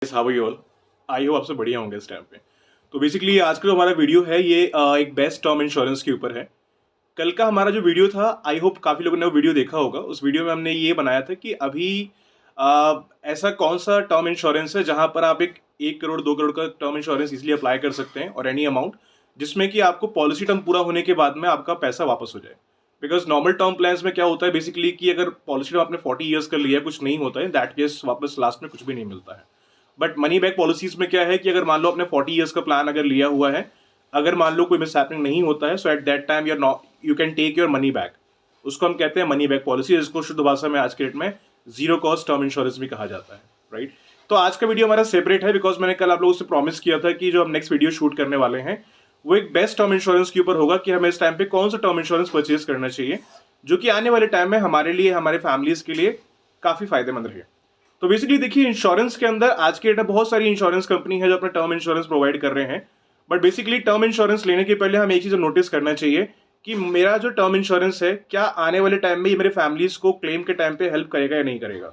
How are you all? I hope आपसे बढ़िया होंगे इस टाइम पे। तो बेसिकली आज का जो हमारा वीडियो है ये एक बेस्ट टर्म इंश्योरेंस के ऊपर है। कल का हमारा जो वीडियो था, आई होप काफ़ी लोगों ने वो वीडियो देखा होगा। उस वीडियो में हमने ये बनाया था कि अभी ऐसा कौन सा टर्म इंश्योरेंस है जहां पर आप एक 1 करोड़ 2 करोड़ का टर्म इंश्योरेंस इजीली अप्लाई कर सकते हैं और एनी अमाउंट, जिसमें कि आपको पॉलिसी टर्म पूरा होने के बाद में आपका पैसा वापस हो जाए। बिकॉज नॉर्मल टर्म प्लान्स में क्या होता है बेसिकली कि अगर पॉलिसी टर्म आपने 40 ईयर्स कर लिया है, कुछ नहीं होता है, दैट केस वापस लास्ट में कुछ भी नहीं मिलता है। बट मनी बैक पॉलिसीज में क्या है कि अगर मान लो आपने 40 ईयर्स का प्लान अगर लिया हुआ है, अगर मान लो कोई मिस हैपनिंग नहीं होता है, so at that time you can take your money back. उसको हम कहते हैं मनी बैक पॉलिसी, जिसको शुद्ध भाषा में आज के डेट में जीरो कॉस्ट टर्म इंश्योरेंस भी कहा जाता है, राइट। तो आज का वीडियो हमारा सेपरेट है बिकॉज मैंने कल आप लोगों से प्रॉमिस किया था कि जो हम नेक्स्ट वीडियो शूट करने वाले हैं वो एक बेस्ट टर्म इंश्योरेंस के ऊपर होगा कि हमें इस टाइम पे कौन सा टर्म इंश्योरेंस परचेज करना चाहिए जो कि आने वाले टाइम में हमारे लिए, हमारे फैमिलीज के लिए काफी फायदेमंद रहे। तो बेसिकली देखिए, इंश्योरेंस के अंदर आज के डेट में बहुत सारी इंश्योरेंस कंपनी है जो अपना टर्म इंश्योरेंस प्रोवाइड कर रहे हैं। बट बेसिकली टर्म इंश्योरेंस लेने के पहले हमें एक चीज नोटिस करना चाहिए कि मेरा जो टर्म इंश्योरेंस है क्या आने वाले टाइम में ये मेरे फैमिलीज को क्लेम के टाइम पे हेल्प करेगा या नहीं करेगा।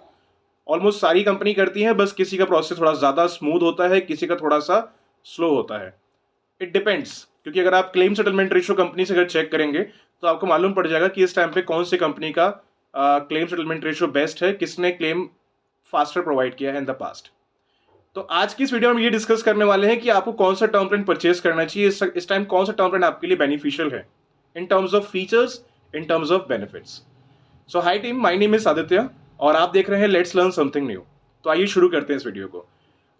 ऑलमोस्ट सारी कंपनी करती है, बस किसी का प्रोसेस थोड़ा ज्यादा स्मूथ होता है, किसी का थोड़ा सा स्लो होता है। इट डिपेंड्स, क्योंकि अगर आप क्लेम सेटलमेंट रेशियो कंपनी से अगर चेक करेंगे तो आपको मालूम पड़ जाएगा कि इस टाइम पे कौन सी कंपनी का क्लेम सेटलमेंट रेशियो बेस्ट है, किसने क्लेम फास्टर प्रोवाइड किया है इन द पास्ट। तो आज की इस वीडियो में हम ये डिस्कस करने वाले हैं कि आपको कौन सा टर्म प्लान परचेज करना चाहिए, इस टाइम कौन सा टर्म प्लान आपके लिए बेनिफिशियल है in terms of features, in terms of benefits. So hi team, my name is Aditya और आप देख रहे हैं लेट्स लर्न समथिंग न्यू। तो आइए शुरू करते हैं इस वीडियो को।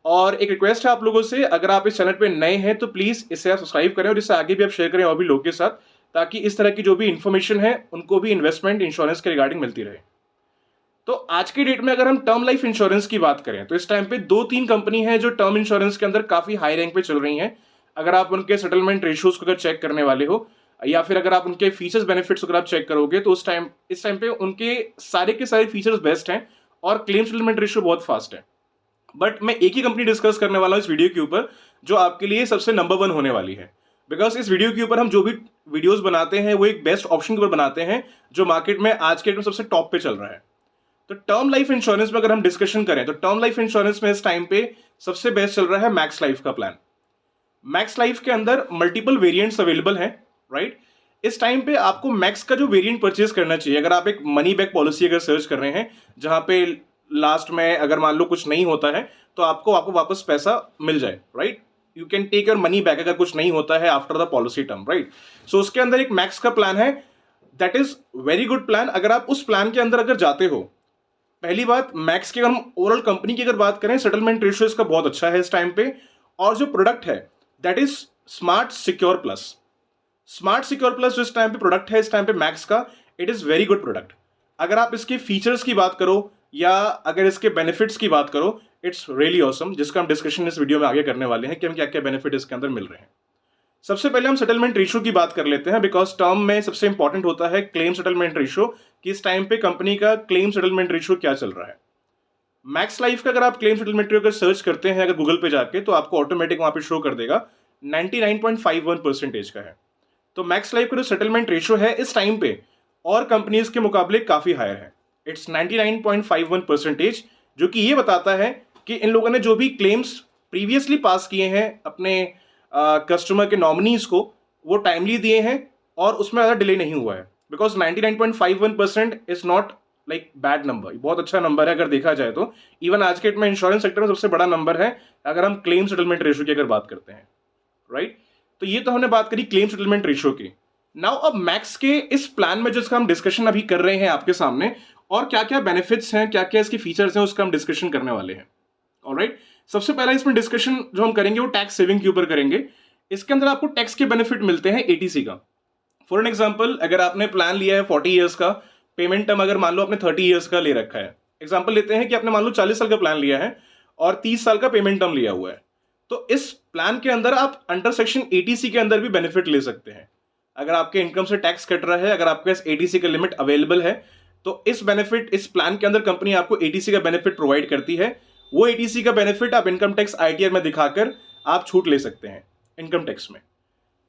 और एक रिक्वेस्ट है आप लोगों से, अगर आप इस चैनल पे नए हैं तो प्लीज इसे आप सब्सक्राइब करें और इससे आगे भी आप शेयर करें और भी लोगों के साथ, ताकि इस तरह की जो भी इन्फॉर्मेशन है उनको भी इन्वेस्टमेंट इंश्योरेंस के रिगार्डिंग मिलती रहे। तो आज की डेट में अगर हम टर्म लाइफ इंश्योरेंस की बात करें तो इस टाइम पे 2-3 कंपनी है जो टर्म इंश्योरेंस के अंदर काफी हाई रैंक पे चल रही हैं। अगर आप उनके सेटलमेंट रेशियोज को अगर चेक करने वाले हो या फिर अगर आप उनके फीचर्स बेनिफिट्स अगर आप चेक करोगे तो इस टाइम पे उनके सारे के सारे फीचर्स बेस्ट हैं और क्लेम सेटलमेंट रेशियो बहुत फास्ट है। बट मैं एक ही कंपनी डिस्कस करने वाला हूं इस वीडियो के ऊपर जो आपके लिए सबसे नंबर 1 होने वाली है। बिकॉज इस वीडियो के ऊपर हम जो भी वीडियोस बनाते हैं वो एक बेस्ट ऑप्शन के ऊपर बनाते हैं जो मार्केट में आज के डेट में सबसे टॉप पे चल रहा है। तो टर्म लाइफ इंश्योरेंस में अगर हम डिस्कशन करें तो टर्म लाइफ इंश्योरेंस में इस टाइम पे सबसे बेस्ट चल रहा है मैक्स लाइफ का प्लान। मैक्स लाइफ के अंदर मल्टीपल वेरिएंट्स अवेलेबल हैं, राइट। इस टाइम पे आपको मैक्स का जो वेरिएंट परचेज करना चाहिए, अगर आप एक मनी बैक पॉलिसी अगर सर्च कर रहे हैं जहां पे लास्ट में अगर मान लो कुछ नहीं होता है तो आपको वापस पैसा मिल जाए, right. You can take your money back अगर कुछ नहीं होता है after the policy term, right. So उसके अंदर एक मैक्स का प्लान है, that is very good plan. अगर आप उस प्लान के अंदर अगर जाते हो, पहली बात मैक्स की अगर हम ओवरऑल कंपनी की अगर बात करें, सेटलमेंट रेशियो इसका बहुत अच्छा है इस टाइम पे। और जो प्रोडक्ट है that is smart secure plus. Smart secure plus जो इस टाइम पे प्रोडक्ट है इस टाइम पे मैक्स का, it is very good product. अगर आप इसके फीचर्स की बात करो या अगर इसके बेनिफिट्स की बात करो, इट्स रियली ऑसम, जिसका हम डिस्कशन इस वीडियो में आगे करने वाले हैं कि हम क्या क्या बेनिफिट इसके अंदर मिल रहे हैं। सबसे पहले हम सेटलमेंट रेशियो की बात कर लेते हैं बिकॉज टर्म में सबसे इंपॉर्टेंट होता है क्लेम सेटलमेंट रेशियो कि इस टाइम पे कंपनी का क्लेम सेटलमेंट रेशियो क्या चल रहा है। मैक्स लाइफ का अगर आप क्लेम सेटलमेंट रेशियो सर्च करते हैं अगर गूगल पे जाके, तो आपको ऑटोमेटिक वहां पे शो कर देगा 99.51% का है। तो मैक्स लाइफ का जो सेटलमेंट रेशियो है इस टाइम पे और कंपनीज के मुकाबले काफी हायर है, इट्स 99.51%, जो कि ये बताता है कि इन लोगों ने जो भी क्लेम्स प्रीवियसली पास किए हैं अपने कस्टमर के नॉमिनीज को, वो टाइमली दिए हैं और उसमें ज़्यादा डिले नहीं हुआ है। Because 99.51% is not like bad number, बहुत अच्छा नंबर है अगर देखा जाए तो। इवन आज के डेट में इंश्योरेंस सेक्टर में सबसे बड़ा नंबर है अगर हम क्लेम सेटलमेंट रेशियो की अगर बात करते हैं, राइट। तो ये तो हमने बात करी क्लेम सेटलमेंट रेशियो की। नाउ अब मैक्स के इस प्लान में जिसका हम डिस्कशन अभी कर रहे हैं आपके सामने, और क्या क्या बेनिफिट्स हैं, क्या क्या इसके फीचर्स हैं, उसका हम डिस्कशन करने वाले हैं, ऑलराइट। सबसे पहला इसमें डिस्कशन जो हम करेंगे वो टैक्स सेविंग के ऊपर करेंगे। इसके अंदर आपको टैक्स के बेनिफिट मिलते हैं एटीसी का। फॉर एन एग्जांपल, अगर आपने प्लान लिया है 40 ईयर्स का, पेमेंट टर्म अगर मान लो आपने 30 ईयर्स का ले रखा है, एग्जांपल लेते हैं कि आपने मान लो 40 साल का प्लान लिया है और 30 साल का पेमेंट टर्म लिया हुआ है, तो इस प्लान के अंदर आप अंडर सेक्शन एटीसी के अंदर भी बेनिफिट ले सकते हैं। अगर आपके इनकम से टैक्स कट रहा है, अगर आपके पास एटीसी का लिमिट अवेलेबल है, तो इस प्लान के अंदर कंपनी आपको एटीसी का बेनिफिट प्रोवाइड करती है। वो एटीसी का बेनिफिट आप इनकम टैक्स आईटीआर में दिखाकर आप छूट ले सकते हैं इनकम टैक्स में।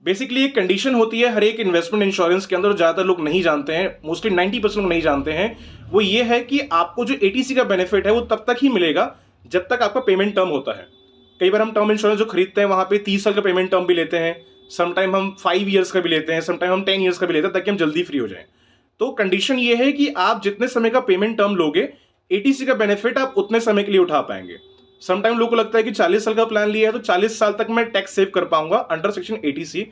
बेसिकली एक कंडीशन होती है हर एक इन्वेस्टमेंट इंश्योरेंस के अंदर, ज्यादातर लोग नहीं जानते हैं, मोस्टली 90% लोग नहीं जानते हैं, वो ये है कि आपको जो एटीसी का बेनिफिट है वो तब तक ही मिलेगा जब तक आपका पेमेंट टर्म होता है। कई बार हम टर्म इंश्योरेंस जो खरीदते हैं वहाँ पे 30 साल का पेमेंट टर्म भी लेते हैं, समटाइम हम 5 ईयर्स का भी लेते हैं, समटाइम हम 10 ईयर्स का भी लेते हैं ताकि हम जल्दी फ्री हो जाएं। तो कंडीशन ये है कि आप जितने समय का पेमेंट टर्म लोगे, एटीसी का बेनिफिट आप उतने समय के लिए उठा पाएंगे। समटाइम लोगों को लगता है कि 40 साल का प्लान लिया है तो 40 साल तक मैं टैक्स सेव कर पाऊंगा अंडर सेक्शन एटीसी।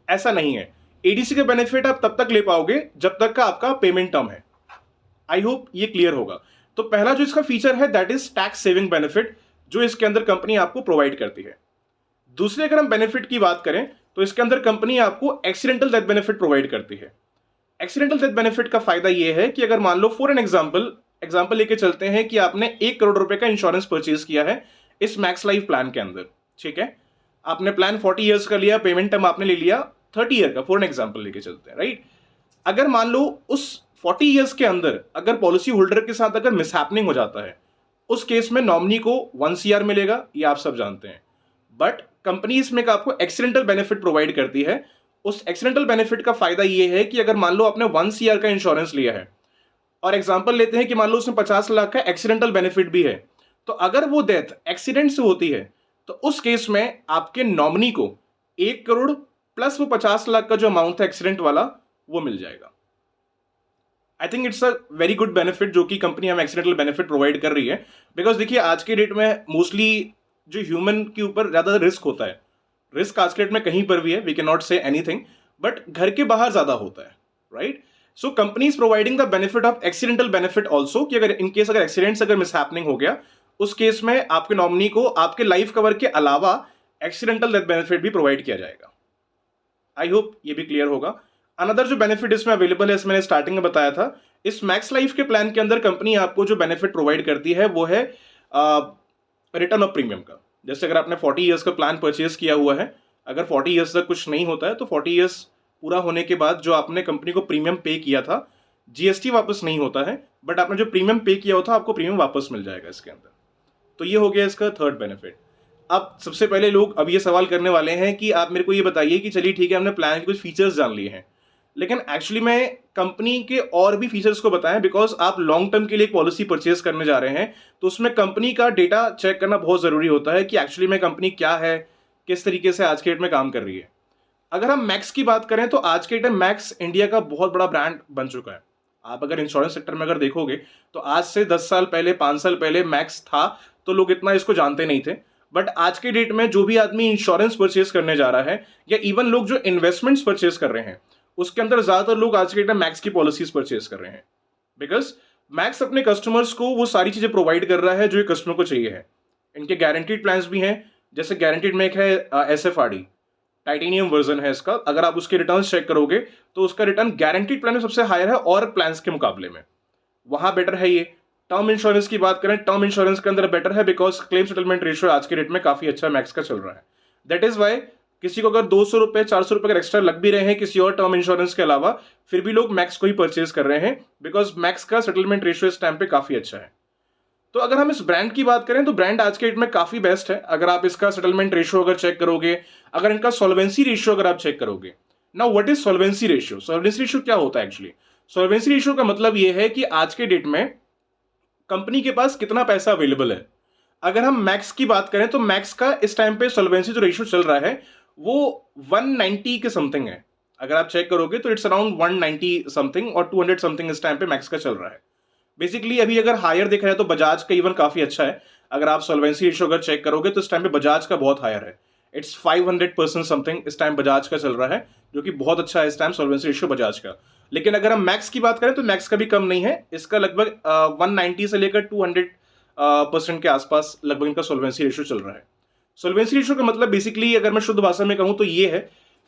ऐसा नहीं है। एटीसी का बेनिफिट आप तब तक ले पाओगे जब तक का आपका पेमेंट टर्म है। आई होप ये क्लियर होगा। तो पहला जो इसका फीचर है that is tax saving benefit, जो इसके अंदर कंपनी आपको प्रोवाइड करती है। दूसरे अगर हम बेनिफिट की बात करें तो इसके अंदर कंपनी आपको एक्सीडेंटल डेथ बेनिफिट प्रोवाइड करती है। एक्सीडेंटल डेथ बेनिफिट का फायदा यह है कि अगर मान लो फॉर एन एग्जाम्पल लेके चलते हैं कि आपने 1 करोड़ रुपए का इंश्योरेंस परचेज किया है इस मैक्स लाइफ प्लान के अंदर, ठीक है। आपने प्लान 40 ईयर्स का लिया, पेमेंट टर्म आपने ले लिया 30 ईयर का, फॉर एन एग्जाम्पल लेके चलते हैं, राइट। अगर मान लो उस 40 ईयर्स के अंदर अगर पॉलिसी होल्डर के साथ अगर मिसहैपनिंग हो जाता है, उस केस में नॉमिनी को 1 CR मिलेगा, ये आप सब जानते हैं। बट कंपनी इसमें आपको एक्सीडेंटल बेनिफिट प्रोवाइड करती है। उस एक्सीडेंटल बेनिफिट का फायदा ये है कि अगर मान लो आपने 1 CR का इंश्योरेंस लिया है और एग्जांपल लेते हैं कि मान लो उसमें 50 लाख का एक्सीडेंटल बेनिफिट भी है, तो अगर वो डेथ एक्सीडेंट से होती है तो उस केस में आपके नॉमिनी को 1 करोड़ प्लस वो 50 लाख का जो अमाउंट था एक्सीडेंट वाला वो मिल जाएगा। I think it's a very good benefit जो कि कंपनी हमें एक्सीडेंटल बेनिफिट प्रोवाइड कर रही है। बिकॉज देखिए आज के डेट में मोस्टली जो ह्यूमन के ऊपर ज्यादा रिस्क होता है, रिस्क आज के डेट में कहीं पर भी है, we can not say anything, but घर के बाहर ज्यादा होता है, right. So company is providing the benefit of accidental benefit also, कि अगर इन केस अगर एक्सीडेंट्स अगर मिसहैपनिंग हो गया उस केस में आपके नॉमिनी को आपके लाइफ कवर के अलावा एक्सीडेंटल डेथ बेनिफिट भी प्रोवाइड किया जाएगा। आई होप ये भी क्लियर होगा। अनदर जो बेनिफिट इसमें अवेलेबल है, इस मैंने स्टार्टिंग में बताया था, इस मैक्स लाइफ के प्लान के अंदर कंपनी आपको जो बेनिफिट प्रोवाइड करती है वो है रिटर्न ऑफ प्रीमियम का। जैसे अगर आपने 40 ईयर्स का प्लान परचेज किया हुआ है, अगर 40 ईयर्स तक कुछ नहीं होता है तो 40 ईयर्स पूरा होने के बाद जो आपने कंपनी को प्रीमियम पे किया था, जीएसटी वापस नहीं होता है, बट आपने जो प्रीमियम पे किया होता आपको प्रीमियम वापस मिल जाएगा इसके अंदर। तो ये हो गया इसका थर्ड बेनिफिट। अब सबसे पहले लोग अब ये सवाल करने वाले हैं कि आप मेरे को ये बताइए कि चलिए ठीक है हमने प्लान के कुछ फीचर्स जान लिए हैं, लेकिन एक्चुअली मैं कंपनी के और भी फीचर्स को बताएं, बिकॉज आप लॉन्ग टर्म के लिए एक पॉलिसी परचेज करने जा रहे हैं तो उसमें कंपनी का डेटा चेक करना बहुत जरूरी होता है कि एक्चुअली में कंपनी क्या है, किस तरीके से आज के डेट में काम कर रही है। अगर हम मैक्स की बात करें तो आज के डेट में मैक्स इंडिया का बहुत बड़ा ब्रांड बन चुका है। आप अगर इंश्योरेंस सेक्टर में अगर देखोगे तो आज से 10 साल पहले 5 साल पहले मैक्स था तो लोग इतना इसको जानते नहीं थे, बट आज के डेट में जो भी आदमी इंश्योरेंस परचेज करने जा रहा है या इवन लोग जो इन्वेस्टमेंट्स परचेज कर रहे हैं उसके अंदर ज्यादातर लोग आज के डेट में मैक्स की पॉलिसीज परचेज कर रहे हैं, बिकॉज मैक्स अपने कस्टमर्स को वो सारी चीजें प्रोवाइड कर रहा है जो कस्टमर को चाहिए है। इनके गारंटीड प्लान्स भी हैं, जैसे गारंटीड में एक है SFRD, टाइटेनियम वर्जन है इसका। अगर आप उसके रिटर्न चेक करोगे तो उसका रिटर्न गारंटीड प्लान में सबसे हायर है और प्लान्स के मुकाबले में वहां बेटर है ये। टर्म इंश्योरेंस की बात करें, टर्म इंश्योरेंस के अंदर बेटर है बिकॉज क्लेम सेटलमेंट रेशियो आज के रेट में काफी अच्छा मैक्स का चल रहा है। दैट इज वाई किसी को अगर 200 रुपए 400 रुपए अगर एक्स्ट्रा लग भी रहे हैं किसी और टर्म इंश्योरेंस के अलावा, फिर भी लोग मैक्स को ही परचेज कर रहे हैं बिकॉज मैक्स का सेटलमेंट रेशियो इस टाइम पे काफी अच्छा है। तो अगर हम इस ब्रांड की बात करें तो ब्रांड आज के डेट में काफी बेस्ट है। अगर आप इसका सेटलमेंट रेशियो अगर चेक करोगे, अगर इनका सॉल्वेंसी रेशियो अगर आप चेक करोगे, now what is solvency ratio? Solvency ratio क्या होता है एक्चुअली? सॉल्वेंसी रेशियो का मतलब यह है कि आज के डेट में कंपनी के पास कितना पैसा अवेलेबल है। अगर हम मैक्स की बात करें तो मैक्स का इस टाइम पे सॉल्वेंसी जो रेशियो चल रहा है वो 190 के समथिंग है। अगर आप चेक करोगे तो इट्स अराउंड 190 समथिंग और 200 समथिंग इस टाइम पे मैक्स का चल रहा है। बेसिकली अभी अगर हायर देखा जाए तो बजाज का इवन काफी अच्छा है। अगर आप सॉल्वेंसी रेशियो अगर चेक करोगे तो इस टाइम पे बजाज का बहुत हायर है, इट्स 500% समथिंग इस टाइम बजाज का चल रहा है, जो कि बहुत अच्छा है इस टाइम सॉल्वेंसी रेशियो बजाज का। लेकिन अगर हम मैक्स की बात करें तो मैक्स का भी कम नहीं है, इसका लगभग 190 से लेकर 200% के आसपास लगभग इनका सॉल्वेंसी रेशियो चल रहा है। सॉल्वेंसी रेशियो का मतलब बेसिकली अगर मैं शुद्ध भाषा में कहूं तो ये है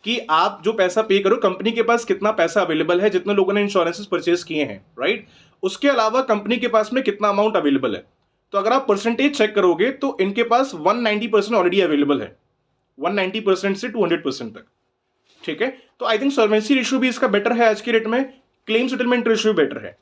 कि आप जो पैसा पे करो, कंपनी के पास कितना पैसा अवेलेबल है, जितने लोगों ने इंश्योरेंसेस परचेज किए हैं, राइट, उसके अलावा कंपनी के पास में कितना अमाउंट अवेलेबल है। तो अगर आप परसेंटेज चेक करोगे तो इनके पास 190% ऑलरेडी अवेलेबल है, 190% से 200% तक, ठीक है। तो आई थिंक सॉल्वेंसी रेशियो भी इसका बेटर है आज के रेट में, क्लेम सेटलमेंट रेशियो बेटर है।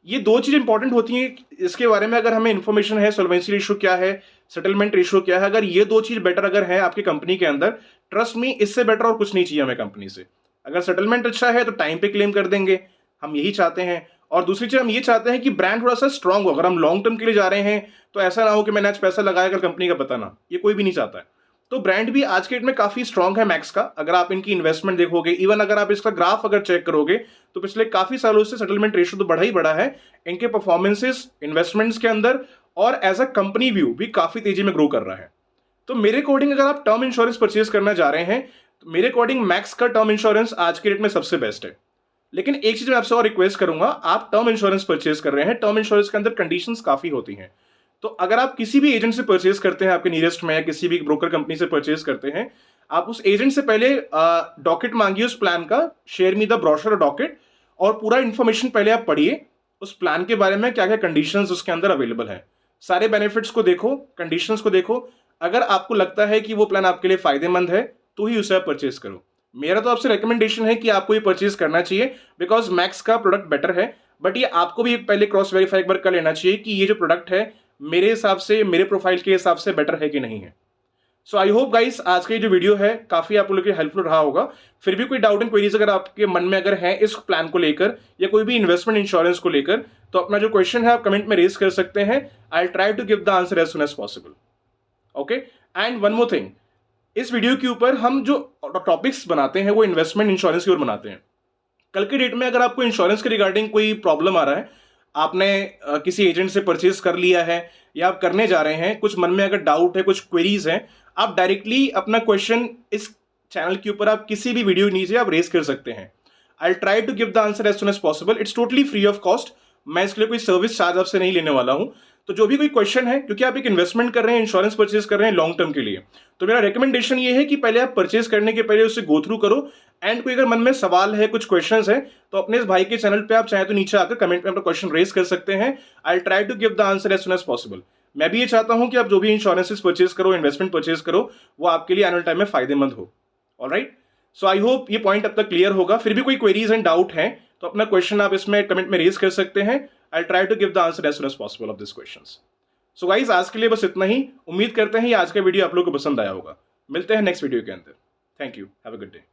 ये दो चीज इंपॉर्टेंट होती हैं इसके बारे में, अगर हमें इंफॉर्मेशन है सॉल्वेंसी रेशियो क्या है, सेटलमेंट रेशियो क्या है, अगर ये दो चीज बेटर अगर है आपकी कंपनी के अंदर, ट्रस्ट मी इससे बेटर और कुछ नहीं चाहिए हमें कंपनी से। अगर सेटलमेंट अच्छा है तो टाइम पे क्लेम कर देंगे, हम यही चाहते हैं, और दूसरी चीज हम ये चाहते हैं कि ब्रांड थोड़ा सा स्ट्रांग हो। अगर हम लॉन्ग टर्म के लिए जा रहे हैं तो ऐसा ना हो कि मैंने आज पैसा लगाया कल कंपनी का पता ना, ये कोई भी नहीं चाहता है। तो ब्रांड भी आज के डेट में काफी स्ट्रांग है मैक्स का। अगर आप इनकी इन्वेस्टमेंट देखोगे, इवन अगर आप इसका ग्राफ अगर चेक करोगे तो पिछले काफी सालों से सेटलमेंट रेशियो तो बढ़ा ही बढ़ा है। इनके परफॉर्मेंसेस इन्वेस्टमेंट्स के अंदर और एज अ कंपनी व्यू भी काफी तेजी में ग्रो कर रहा है। तो मेरे अकॉर्डिंग अगर आप टर्म इंश्योरेंस परचेज करना जा रहे हैं तो मेरे अकॉर्डिंग मैक्स का टर्म इंश्योरेंस आज के डेट में सबसे बेस्ट है। लेकिन एक चीज मैं आपसे और रिक्वेस्ट करूंगा, आप टर्म इंश्योरेंस परचेज कर रहे हैं, टर्म इंश्योरेंस के अंदर कंडीशंस काफी होती हैं। तो अगर आप किसी भी एजेंट से परचेज करते हैं, आपके नियरेस्ट में या किसी भी ब्रोकर कंपनी से परचेज करते हैं, आप उस एजेंट से पहले डॉकेट मांगिए उस प्लान का, share me the brochure docket, और पूरा इन्फॉर्मेशन पहले आप पढ़िए उस प्लान के बारे में, क्या क्या कंडीशंस उसके अंदर अवेलेबल है। सारे बेनिफिट्स को देखो, कंडीशंस को देखो। अगर आपको लगता है कि वो प्लान आपके लिए फायदेमंद है तो ही उसे आप परचेज करो। मेरा तो आपसे रिकमेंडेशन है कि आपको ये परचेज करना चाहिए, बिकॉज मैक्स का प्रोडक्ट बेटर है। बट ये आपको भी पहले क्रॉस वेरीफाई एक बार कर लेना चाहिए कि ये जो प्रोडक्ट है मेरे हिसाब से, मेरे प्रोफाइल के हिसाब से बेटर है कि नहीं है। सो आई होप गाइस आज का ये जो वीडियो है काफी आप लोगों के हेल्पफुल रहा होगा। फिर भी कोई डाउट एंड क्वेरीज अगर आपके मन में अगर है इस प्लान को लेकर या कोई भी इन्वेस्टमेंट इंश्योरेंस को लेकर, तो अपना जो क्वेश्चन है आप कमेंट में रेज कर सकते हैं। I try to give the answer as soon as possible. Okay, and one more thing, इस वीडियो के ऊपर हम जो टॉपिक्स बनाते हैं वो इन्वेस्टमेंट इंश्योरेंस की ओर बनाते हैं। कल के डेट में अगर आपको इंश्योरेंस के रिगार्डिंग कोई प्रॉब्लम आ रहा है, आपने किसी एजेंट से परचेज कर लिया है या आप करने जा रहे हैं, कुछ मन में अगर डाउट है, कुछ क्वेरीज हैं, आप डायरेक्टली अपना क्वेश्चन इस चैनल के ऊपर आप किसी भी वीडियो नीचे आप रेज कर सकते हैं। I try to give the answer as soon as possible. It's totally free of cost. मैं इसके लिए कोई सर्विस चार्ज आपसे नहीं लेने वाला हूं। तो जो भी कोई क्वेश्चन है, क्योंकि आप एक इन्वेस्टमेंट कर रहे हैं, इंश्योरेंस परचेज कर रहे हैं लॉन्ग टर्म के लिए, तो मेरा रिकमेंडेशन ये है कि पहले आप परचेज करने के पहले उसे गो थ्रू करो। एंड कोई अगर मन में सवाल है, कुछ क्वेश्चंस है, तो अपने इस भाई के चैनल पे आप चाहे तो नीचे आकर कमेंट में अपना क्वेश्चन रेज कर सकते हैं। I try to give the answer as soon as possible. मैं भी ये चाहता हूं कि आप जो भी इंश्योरेंसेस परचेज करो, इन्वेस्टमेंट परचेज करो, वो आपके लिए आने वाले टाइम में फायदेमंद हो। ऑलराइट, सो आई होप ये पॉइंट अब तक क्लियर होगा। फिर भी कोई क्वेरीज एंड डाउट है तो अपना क्वेश्चन आप इसमें कमेंट में रेज कर सकते हैं। I try to give the answer as soon as possible of this questions. So guys आज के लिए बस इतना ही। उम्मीद करते हैं आज का वीडियो आप लोगों को पसंद आया होगा। मिलते हैं नेक्स्ट वीडियो के अंदर। Thank you, have a good day.